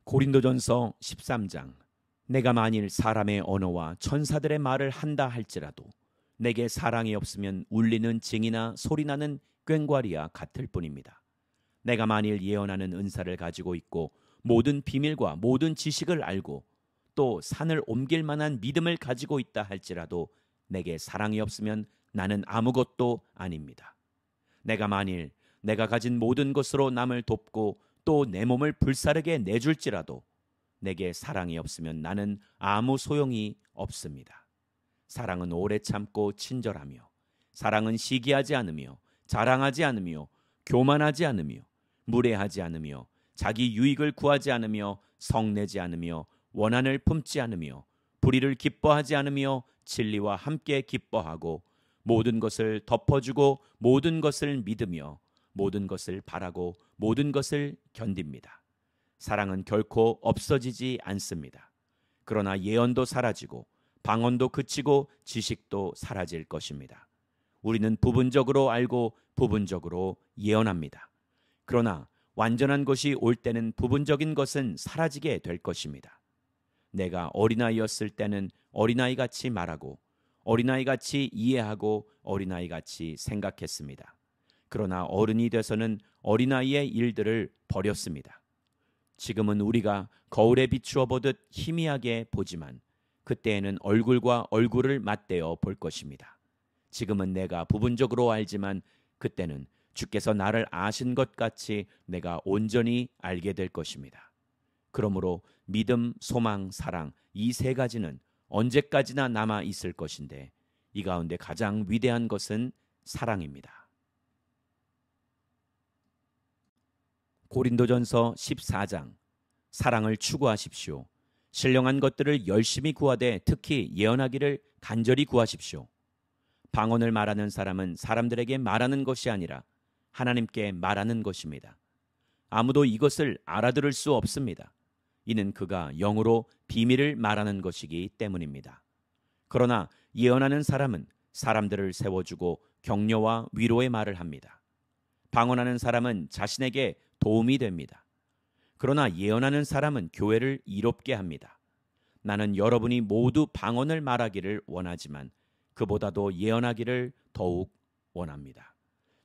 고린도전서 13장. 내가 만일 사람의 언어와 천사들의 말을 한다 할지라도 내게 사랑이 없으면 울리는 징이나 소리나는 꽹과리와 같을 뿐입니다. 내가 만일 예언하는 은사를 가지고 있고 모든 비밀과 모든 지식을 알고 또 산을 옮길 만한 믿음을 가지고 있다 할지라도 내게 사랑이 없으면 나는 아무것도 아닙니다. 내가 만일 내가 가진 모든 것으로 남을 돕고 또 내 몸을 불사르게 내줄지라도 내게 사랑이 없으면 나는 아무 소용이 없습니다. 사랑은 오래 참고 친절하며, 사랑은 시기하지 않으며, 자랑하지 않으며, 교만하지 않으며, 무례하지 않으며, 자기 유익을 구하지 않으며, 성내지 않으며, 원한을 품지 않으며, 불의를 기뻐하지 않으며, 진리와 함께 기뻐하고, 모든 것을 덮어주고, 모든 것을 믿으며, 모든 것을 바라고, 모든 것을 견딥니다. 사랑은 결코 없어지지 않습니다. 그러나 예언도 사라지고 방언도 그치고 지식도 사라질 것입니다. 우리는 부분적으로 알고 부분적으로 예언합니다. 그러나 완전한 것이 올 때는 부분적인 것은 사라지게 될 것입니다. 내가 어린아이였을 때는 어린아이같이 말하고 어린아이같이 이해하고 어린아이같이 생각했습니다. 그러나 어른이 돼서는 어린아이의 일들을 버렸습니다. 지금은 우리가 거울에 비추어 보듯 희미하게 보지만 그때에는 얼굴과 얼굴을 맞대어 볼 것입니다. 지금은 내가 부분적으로 알지만 그때는 주께서 나를 아신 것 같이 내가 온전히 알게 될 것입니다. 그러므로 믿음, 소망, 사랑 이 세 가지는 언제까지나 남아 있을 것인데 이 가운데 가장 위대한 것은 사랑입니다. 고린도전서 14장. 사랑을 추구하십시오. 신령한 것들을 열심히 구하되 특히 예언하기를 간절히 구하십시오. 방언을 말하는 사람은 사람들에게 말하는 것이 아니라 하나님께 말하는 것입니다. 아무도 이것을 알아들을 수 없습니다. 이는 그가 영으로 비밀을 말하는 것이기 때문입니다. 그러나 예언하는 사람은 사람들을 세워주고 격려와 위로의 말을 합니다. 방언하는 사람은 자신에게 도움이 됩니다. 그러나 예언하는 사람은 교회를 이롭게 합니다. 나는 여러분이 모두 방언을 말하기를 원하지만 그보다도 예언하기를 더욱 원합니다.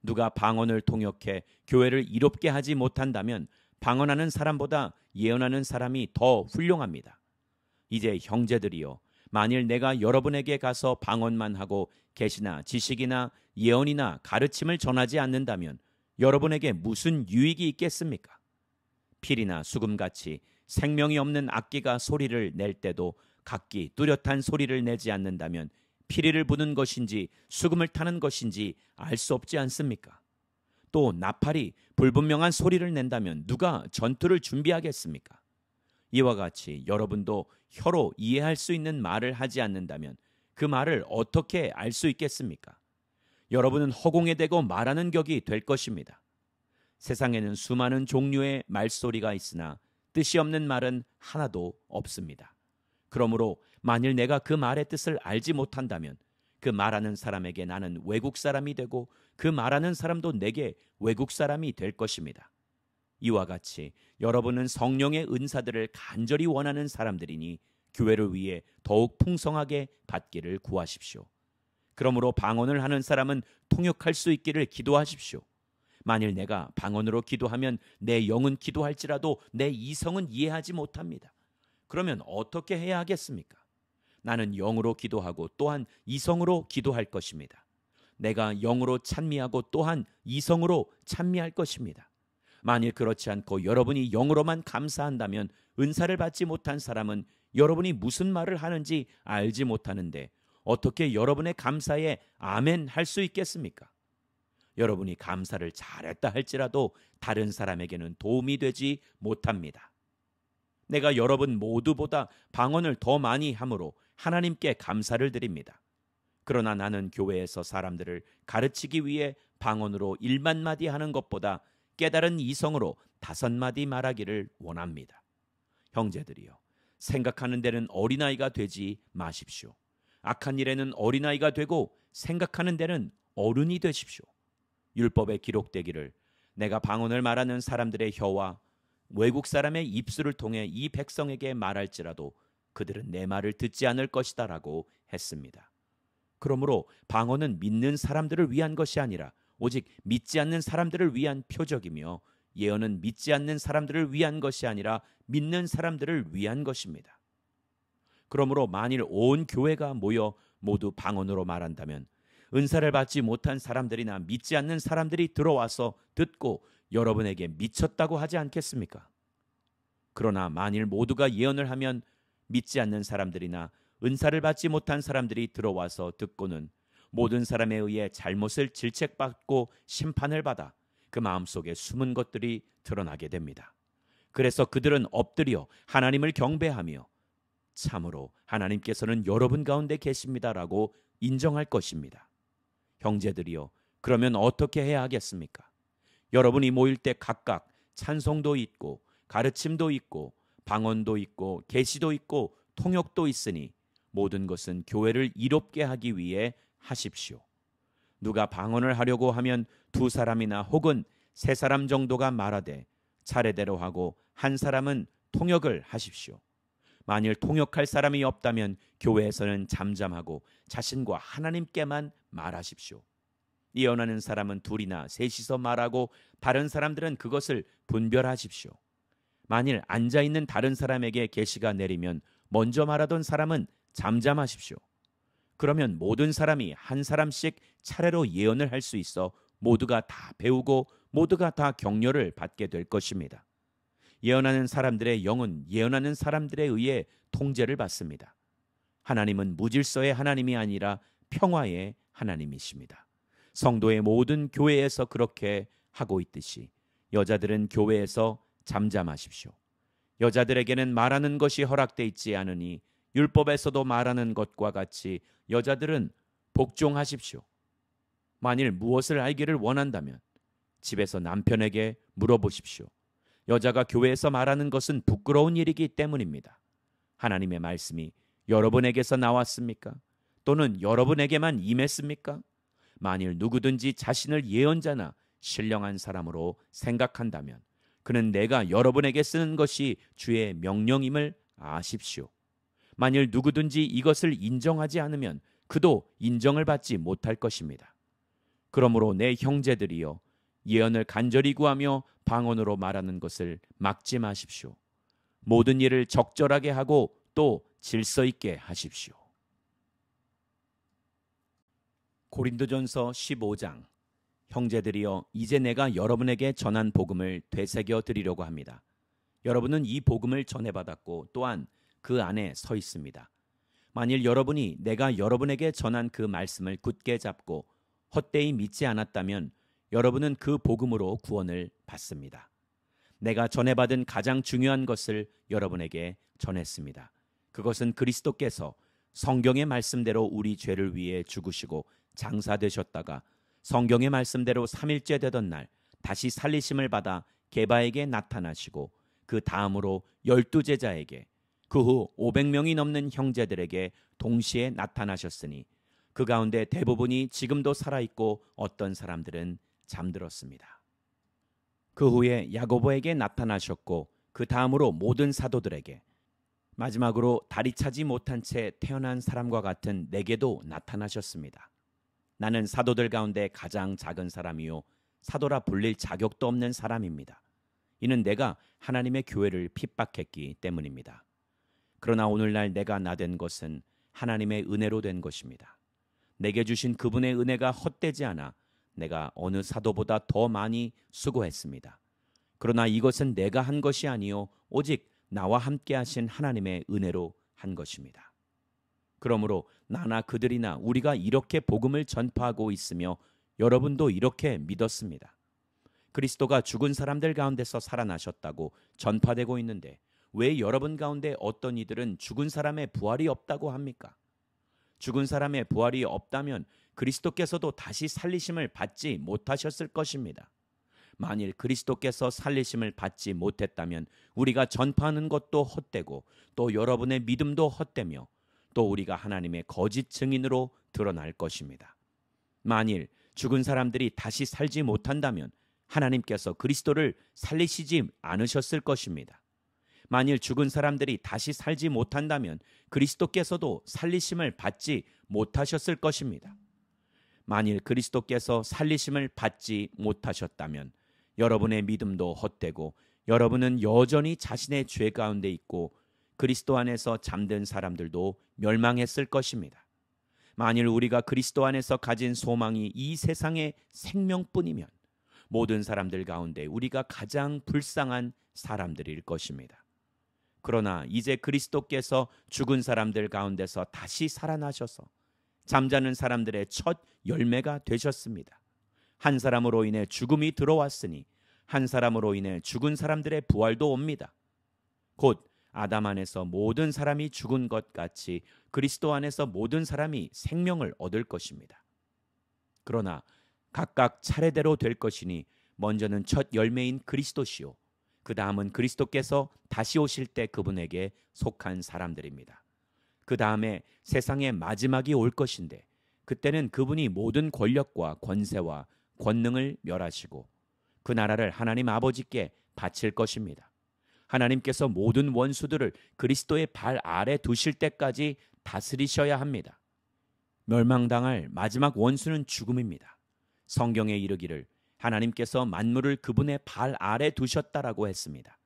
누가 방언을 통역해 교회를 이롭게 하지 못한다면 방언하는 사람보다 예언하는 사람이 더 훌륭합니다. 이제 형제들이여, 만일 내가 여러분에게 가서 방언만 하고 계시나 지식이나 예언이나 가르침을 전하지 않는다면 여러분에게 무슨 유익이 있겠습니까? 필이나 수금같이 생명이 없는 악기가 소리를 낼 때도 각기 뚜렷한 소리를 내지 않는다면 피리를 부는 것인지 수금을 타는 것인지 알 수 없지 않습니까? 또 나팔이 불분명한 소리를 낸다면 누가 전투를 준비하겠습니까? 이와 같이 여러분도 혀로 이해할 수 있는 말을 하지 않는다면 그 말을 어떻게 알 수 있겠습니까? 여러분은 허공에 대고 말하는 격이 될 것입니다. 세상에는 수많은 종류의 말소리가 있으나 뜻이 없는 말은 하나도 없습니다. 그러므로 만일 내가 그 말의 뜻을 알지 못한다면 그 말하는 사람에게 나는 외국 사람이 되고 그 말하는 사람도 내게 외국 사람이 될 것입니다. 이와 같이 여러분은 성령의 은사들을 간절히 원하는 사람들이니 교회를 위해 더욱 풍성하게 받기를 구하십시오. 그러므로 방언을 하는 사람은 통역할 수 있기를 기도하십시오. 만일 내가 방언으로 기도하면 내 영은 기도할지라도 내 이성은 이해하지 못합니다. 그러면 어떻게 해야 하겠습니까? 나는 영으로 기도하고 또한 이성으로 기도할 것입니다. 내가 영으로 찬미하고 또한 이성으로 찬미할 것입니다. 만일 그렇지 않고 여러분이 영으로만 감사한다면 은사를 받지 못한 사람은 여러분이 무슨 말을 하는지 알지 못하는데 어떻게 여러분의 감사에 아멘 할 수 있겠습니까? 여러분이 감사를 잘했다 할지라도 다른 사람에게는 도움이 되지 못합니다. 내가 여러분 모두보다 방언을 더 많이 함으로 하나님께 감사를 드립니다. 그러나 나는 교회에서 사람들을 가르치기 위해 방언으로 1만 마디 하는 것보다 깨달은 이성으로 5마디 말하기를 원합니다. 형제들이여, 생각하는 데는 어린아이가 되지 마십시오. 악한 일에는 어린아이가 되고 생각하는 데는 어른이 되십시오. 율법에 기록되기를 내가 방언을 말하는 사람들의 혀와 외국 사람의 입술을 통해 이 백성에게 말할지라도 그들은 내 말을 듣지 않을 것이다라고 했습니다. 그러므로 방언은 믿는 사람들을 위한 것이 아니라 오직 믿지 않는 사람들을 위한 표적이며, 예언은 믿지 않는 사람들을 위한 것이 아니라 믿는 사람들을 위한 것입니다. 그러므로 만일 온 교회가 모여 모두 방언으로 말한다면 은사를 받지 못한 사람들이나 믿지 않는 사람들이 들어와서 듣고 여러분에게 미쳤다고 하지 않겠습니까? 그러나 만일 모두가 예언을 하면 믿지 않는 사람들이나 은사를 받지 못한 사람들이 들어와서 듣고는 모든 사람에 의해 잘못을 질책받고 심판을 받아 그 마음속에 숨은 것들이 드러나게 됩니다. 그래서 그들은 엎드려 하나님을 경배하며 참으로 하나님께서는 여러분 가운데 계십니다라고 인정할 것입니다. 형제들이여, 그러면 어떻게 해야 하겠습니까? 여러분이 모일 때 각각 찬송도 있고 가르침도 있고 방언도 있고 계시도 있고 통역도 있으니 모든 것은 교회를 이롭게 하기 위해 하십시오. 누가 방언을 하려고 하면 두 사람이나 혹은 세 사람 정도가 말하되 차례대로 하고 한 사람은 통역을 하십시오. 만일 통역할 사람이 없다면 교회에서는 잠잠하고 자신과 하나님께만 말하십시오. 예언하는 사람은 둘이나 셋이서 말하고 다른 사람들은 그것을 분별하십시오. 만일 앉아있는 다른 사람에게 계시가 내리면 먼저 말하던 사람은 잠잠하십시오. 그러면 모든 사람이 한 사람씩 차례로 예언을 할 수 있어 모두가 다 배우고 모두가 다 격려를 받게 될 것입니다. 예언하는 사람들의 영은 예언하는 사람들에 의해 통제를 받습니다. 하나님은 무질서의 하나님이 아니라 평화의 하나님이십니다. 성도의 모든 교회에서 그렇게 하고 있듯이 여자들은 교회에서 잠잠하십시오. 여자들에게는 말하는 것이 허락돼 있지 않으니 율법에서도 말하는 것과 같이 여자들은 복종하십시오. 만일 무엇을 알기를 원한다면 집에서 남편에게 물어보십시오. 여자가 교회에서 말하는 것은 부끄러운 일이기 때문입니다. 하나님의 말씀이 여러분에게서 나왔습니까? 또는 여러분에게만 임했습니까? 만일 누구든지 자신을 예언자나 신령한 사람으로 생각한다면 그는 내가 여러분에게 쓰는 것이 주의 명령임을 아십시오. 만일 누구든지 이것을 인정하지 않으면 그도 인정을 받지 못할 것입니다. 그러므로 내 형제들이여, 예언을 간절히 구하며 방언으로 말하는 것을 막지 마십시오. 모든 일을 적절하게 하고 또 질서 있게 하십시오. 고린도전서 15장. 형제들이여, 이제 내가 여러분에게 전한 복음을 되새겨 드리려고 합니다. 여러분은 이 복음을 전해받았고 또한 그 안에 서 있습니다. 만일 여러분이 내가 여러분에게 전한 그 말씀을 굳게 잡고 헛되이 믿지 않았다면 여러분은 그 복음으로 구원을 받습니다. 내가 전해받은 가장 중요한 것을 여러분에게 전했습니다. 그것은 그리스도께서 성경의 말씀대로 우리 죄를 위해 죽으시고 장사되셨다가 성경의 말씀대로 3일째 되던 날 다시 살리심을 받아 게바에게 나타나시고 그 다음으로 12제자에게 그 후 500명이 넘는 형제들에게 동시에 나타나셨으니 그 가운데 대부분이 지금도 살아있고 어떤 사람들은 잠들었습니다. 그 후에 야고보에게 나타나셨고 그 다음으로 모든 사도들에게, 마지막으로 다리 차지 못한 채 태어난 사람과 같은 내게도 나타나셨습니다. 나는 사도들 가운데 가장 작은 사람이요 사도라 불릴 자격도 없는 사람입니다. 이는 내가 하나님의 교회를 핍박했기 때문입니다. 그러나 오늘날 내가 나된 것은 하나님의 은혜로 된 것입니다. 내게 주신 그분의 은혜가 헛되지 않아 내가 어느 사도보다 더 많이 수고했습니다. 그러나 이것은 내가 한 것이 아니요 오직 나와 함께 하신 하나님의 은혜로 한 것입니다. 그러므로 나나 그들이나 우리가 이렇게 복음을 전파하고 있으며 여러분도 이렇게 믿었습니다. 그리스도가 죽은 사람들 가운데서 살아나셨다고 전파되고 있는데 왜 여러분 가운데 어떤 이들은 죽은 사람의 부활이 없다고 합니까? 죽은 사람의 부활이 없다면 그리스도께서도 다시 살리심을 받지 못하셨을 것입니다. 만일 그리스도께서 살리심을 받지 못했다면 우리가 전파하는 것도 헛되고 또 여러분의 믿음도 헛되며 또 우리가 하나님의 거짓 증인으로 드러날 것입니다. 만일 죽은 사람들이 다시 살지 못한다면 하나님께서 그리스도를 살리시지 않으셨을 것입니다. 만일 죽은 사람들이 다시 살지 못한다면 그리스도께서도 살리심을 받지 못하셨을 것입니다. 만일 그리스도께서 살리심을 받지 못하셨다면 여러분의 믿음도 헛되고 여러분은 여전히 자신의 죄 가운데 있고 그리스도 안에서 잠든 사람들도 멸망했을 것입니다. 만일 우리가 그리스도 안에서 가진 소망이 이 세상의 생명뿐이면 모든 사람들 가운데 우리가 가장 불쌍한 사람들일 것입니다. 그러나 이제 그리스도께서 죽은 사람들 가운데서 다시 살아나셔서 잠자는 사람들의 첫 열매가 되셨습니다. 한 사람으로 인해 죽음이 들어왔으니 한 사람으로 인해 죽은 사람들의 부활도 옵니다. 곧 아담 안에서 모든 사람이 죽은 것 같이 그리스도 안에서 모든 사람이 생명을 얻을 것입니다. 그러나 각각 차례대로 될 것이니 먼저는 첫 열매인 그리스도시요 그 다음은 그리스도께서 다시 오실 때 그분에게 속한 사람들입니다. 그 다음에 세상의 마지막이 올 것인데 그때는 그분이 모든 권력과 권세와 권능을 멸하시고 그 나라를 하나님 아버지께 바칠 것입니다. 하나님께서 모든 원수들을 그리스도의 발 아래 두실 때까지 다스리셔야 합니다. 멸망당할 마지막 원수는 죽음입니다. 성경에 이르기를 하나님께서 만물을 그분의 발 아래 두셨다라고 했습니다.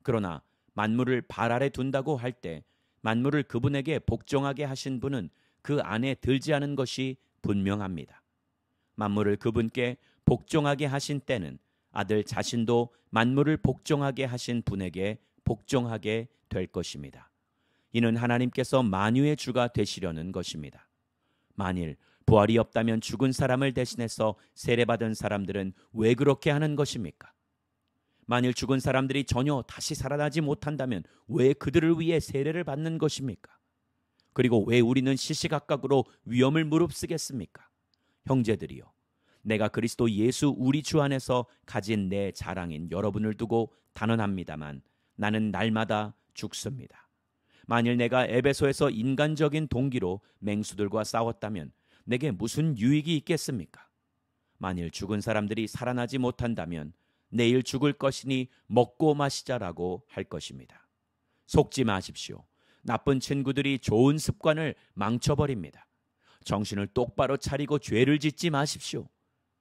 그러나 만물을 발 아래 둔다고 할 때 만물을 그분에게 복종하게 하신 분은 그 안에 들지 않은 것이 분명합니다. 만물을 그분께 복종하게 하신 때는 아들 자신도 만물을 복종하게 하신 분에게 복종하게 될 것입니다. 이는 하나님께서 만유의 주가 되시려는 것입니다. 만일 부활이 없다면 죽은 사람을 대신해서 세례받은 사람들은 왜 그렇게 하는 것입니까? 만일 죽은 사람들이 전혀 다시 살아나지 못한다면 왜 그들을 위해 세례를 받는 것입니까? 그리고 왜 우리는 시시각각으로 위험을 무릅쓰겠습니까? 형제들이여, 내가 그리스도 예수 우리 주 안에서 가진 내 자랑인 여러분을 두고 단언합니다만 나는 날마다 죽습니다. 만일 내가 에베소에서 인간적인 동기로 맹수들과 싸웠다면 내게 무슨 유익이 있겠습니까? 만일 죽은 사람들이 살아나지 못한다면 내일 죽을 것이니 먹고 마시자라고 할 것입니다. 속지 마십시오. 나쁜 친구들이 좋은 습관을 망쳐버립니다. 정신을 똑바로 차리고 죄를 짓지 마십시오.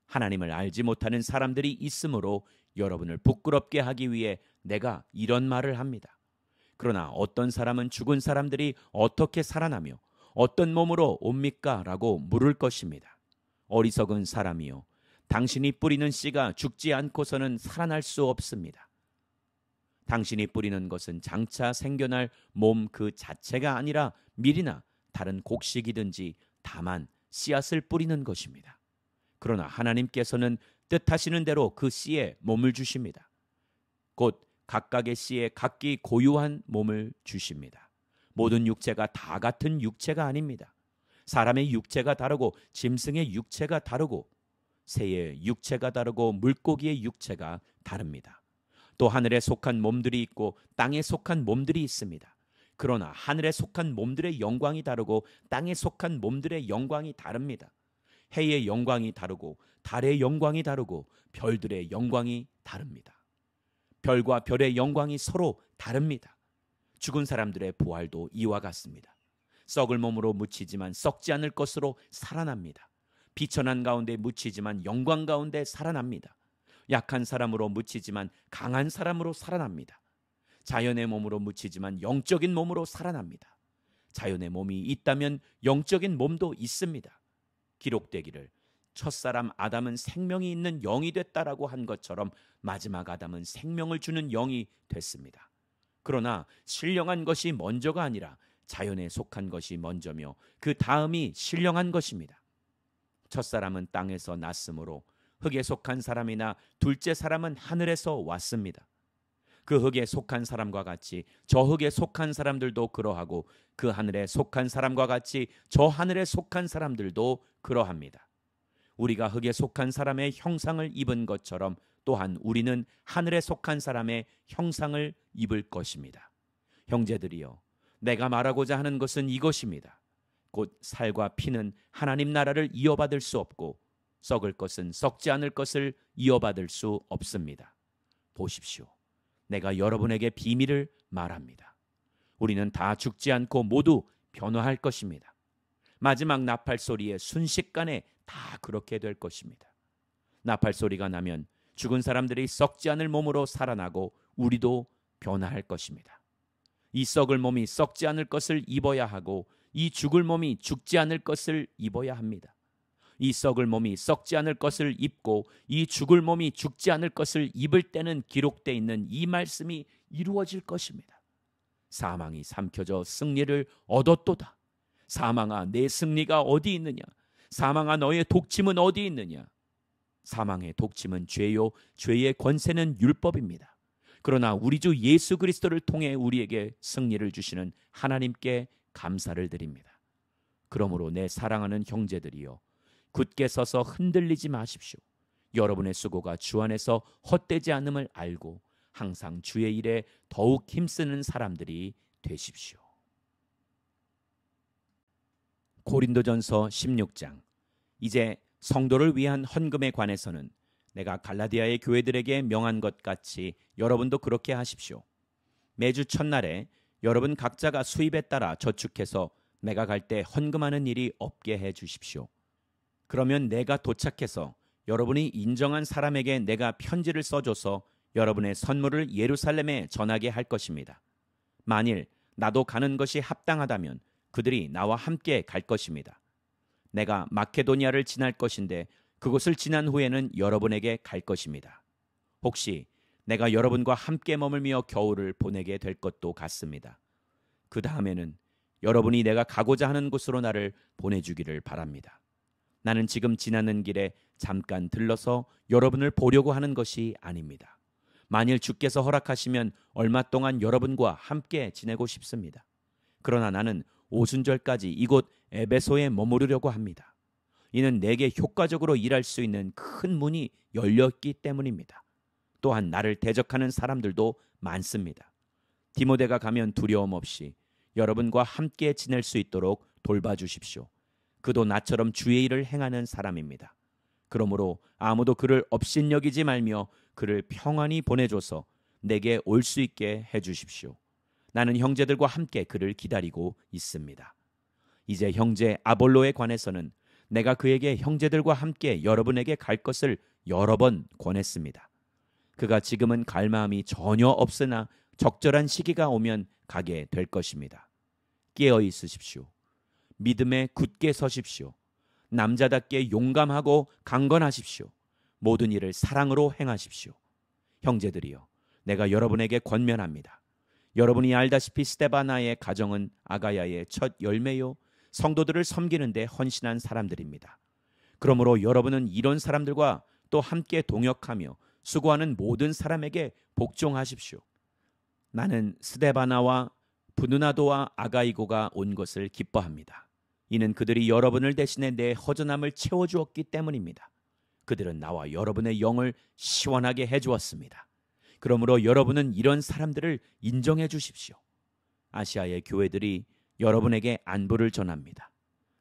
하나님을 알지 못하는 사람들이 있으므로 여러분을 부끄럽게 하기 위해 내가 이런 말을 합니다. 그러나 어떤 사람은 죽은 사람들이 어떻게 살아나며 어떤 몸으로 옵니까? 라고 물을 것입니다. 어리석은 사람이요, 당신이 뿌리는 씨가 죽지 않고서는 살아날 수 없습니다. 당신이 뿌리는 것은 장차 생겨날 몸 그 자체가 아니라 밀이나 다른 곡식이든지 다만 씨앗을 뿌리는 것입니다. 그러나 하나님께서는 뜻하시는 대로 그 씨에 몸을 주십니다. 곧 각각의 씨에 각기 고유한 몸을 주십니다. 모든 육체가 다 같은 육체가 아닙니다. 사람의 육체가 다르고 짐승의 육체가 다르고 새의 육체가 다르고 물고기의 육체가 다릅니다. 또 하늘에 속한 몸들이 있고 땅에 속한 몸들이 있습니다. 그러나 하늘에 속한 몸들의 영광이 다르고 땅에 속한 몸들의 영광이 다릅니다. 해의 영광이 다르고 달의 영광이 다르고 별들의 영광이 다릅니다. 별과 별의 영광이 서로 다릅니다. 죽은 사람들의 부활도 이와 같습니다. 썩을 몸으로 묻히지만 썩지 않을 것으로 살아납니다. 비천한 가운데 묻히지만 영광 가운데 살아납니다. 약한 사람으로 묻히지만 강한 사람으로 살아납니다. 자연의 몸으로 묻히지만 영적인 몸으로 살아납니다. 자연의 몸이 있다면 영적인 몸도 있습니다. 기록되기를 첫사람 아담은 생명이 있는 영이 됐다라고 한 것처럼 마지막 아담은 생명을 주는 영이 됐습니다. 그러나 신령한 것이 먼저가 아니라 자연에 속한 것이 먼저며 그 다음이 신령한 것입니다. 첫사람은 땅에서 났으므로 흙에 속한 사람이나 둘째 사람은 하늘에서 왔습니다. 그 흙에 속한 사람과 같이 저 흙에 속한 사람들도 그러하고 그 하늘에 속한 사람과 같이 저 하늘에 속한 사람들도 그러합니다. 우리가 흙에 속한 사람의 형상을 입은 것처럼 또한 우리는 하늘에 속한 사람의 형상을 입을 것입니다. 형제들이여, 내가 말하고자 하는 것은 이것입니다. 곧 살과 피는 하나님 나라를 이어받을 수 없고 썩을 것은 썩지 않을 것을 이어받을 수 없습니다. 보십시오. 내가 여러분에게 비밀을 말합니다. 우리는 다 죽지 않고 모두 변화할 것입니다. 마지막 나팔 소리에 순식간에 다 그렇게 될 것입니다. 나팔 소리가 나면 죽은 사람들이 썩지 않을 몸으로 살아나고 우리도 변화할 것입니다. 이 썩을 몸이 썩지 않을 것을 입어야 하고 이 죽을 몸이 죽지 않을 것을 입어야 합니다. 이 썩을 몸이 썩지 않을 것을 입고 이 죽을 몸이 죽지 않을 것을 입을 때는 기록되어 있는 이 말씀이 이루어질 것입니다. 사망이 삼켜져 승리를 얻었도다. 사망아, 내 승리가 어디 있느냐? 사망아, 너의 독침은 어디 있느냐? 사망의 독침은 죄요, 죄의 권세는 율법입니다. 그러나 우리 주 예수 그리스도를 통해 우리에게 승리를 주시는 하나님께 감사를 드립니다. 그러므로 내 사랑하는 형제들이여, 굳게 서서 흔들리지 마십시오. 여러분의 수고가 주 안에서 헛되지 않음을 알고 항상 주의 일에 더욱 힘쓰는 사람들이 되십시오. 고린도전서 16장. 이제 성도를 위한 헌금에 관해서는 내가 갈라디아의 교회들에게 명한 것 같이 여러분도 그렇게 하십시오. 매주 첫날에 여러분 각자가 수입에 따라 저축해서 내가 갈 때 헌금하는 일이 없게 해 주십시오. 그러면 내가 도착해서 여러분이 인정한 사람에게 내가 편지를 써줘서 여러분의 선물을 예루살렘에 전하게 할 것입니다. 만일 나도 가는 것이 합당하다면 그들이 나와 함께 갈 것입니다. 내가 마케도니아를 지날 것인데 그곳을 지난 후에는 여러분에게 갈 것입니다. 혹시 내가 여러분과 함께 머물며 겨울을 보내게 될 것도 같습니다. 그 다음에는 여러분이 내가 가고자 하는 곳으로 나를 보내주기를 바랍니다. 나는 지금 지나는 길에 잠깐 들러서 여러분을 보려고 하는 것이 아닙니다. 만일 주께서 허락하시면 얼마 동안 여러분과 함께 지내고 싶습니다. 그러나 나는 오순절까지 이곳 에베소에 머무르려고 합니다. 이는 내게 효과적으로 일할 수 있는 큰 문이 열렸기 때문입니다. 또한 나를 대적하는 사람들도 많습니다. 디모데가 가면 두려움 없이 여러분과 함께 지낼 수 있도록 돌봐주십시오. 그도 나처럼 주의 일을 행하는 사람입니다. 그러므로 아무도 그를 업신여기지 말며 그를 평안히 보내줘서 내게 올 수 있게 해주십시오. 나는 형제들과 함께 그를 기다리고 있습니다. 이제 형제 아볼로에 관해서는 내가 그에게 형제들과 함께 여러분에게 갈 것을 여러 번 권했습니다. 그가 지금은 갈 마음이 전혀 없으나 적절한 시기가 오면 가게 될 것입니다. 깨어 있으십시오. 믿음에 굳게 서십시오. 남자답게 용감하고 강건하십시오. 모든 일을 사랑으로 행하십시오. 형제들이여, 내가 여러분에게 권면합니다. 여러분이 알다시피 스데바나의 가정은 아가야의 첫 열매요, 성도들을 섬기는 데 헌신한 사람들입니다. 그러므로 여러분은 이런 사람들과 또 함께 동역하며 수고하는 모든 사람에게 복종하십시오. 나는 스데바나와 브누나도와 아가이고가 온 것을 기뻐합니다. 이는 그들이 여러분을 대신해 내 허전함을 채워주었기 때문입니다. 그들은 나와 여러분의 영을 시원하게 해주었습니다. 그러므로 여러분은 이런 사람들을 인정해 주십시오. 아시아의 교회들이 여러분에게 안부를 전합니다.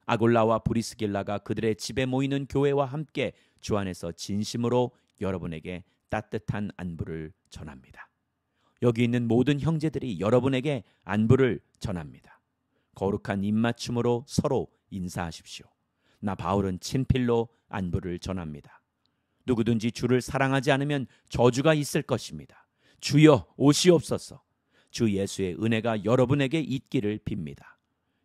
아골라와 브리스길라가 그들의 집에 모이는 교회와 함께 주 안에서 진심으로 여러분에게 따뜻한 안부를 전합니다. 여기 있는 모든 형제들이 여러분에게 안부를 전합니다. 거룩한 입맞춤으로 서로 인사하십시오. 나 바울은 친필로 안부를 전합니다. 누구든지 주를 사랑하지 않으면 저주가 있을 것입니다. 주여 오시옵소서. 주 예수의 은혜가 여러분에게 있기를 빕니다.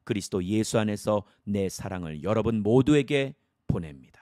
그리스도 예수 안에서 내 사랑을 여러분 모두에게 보냅니다.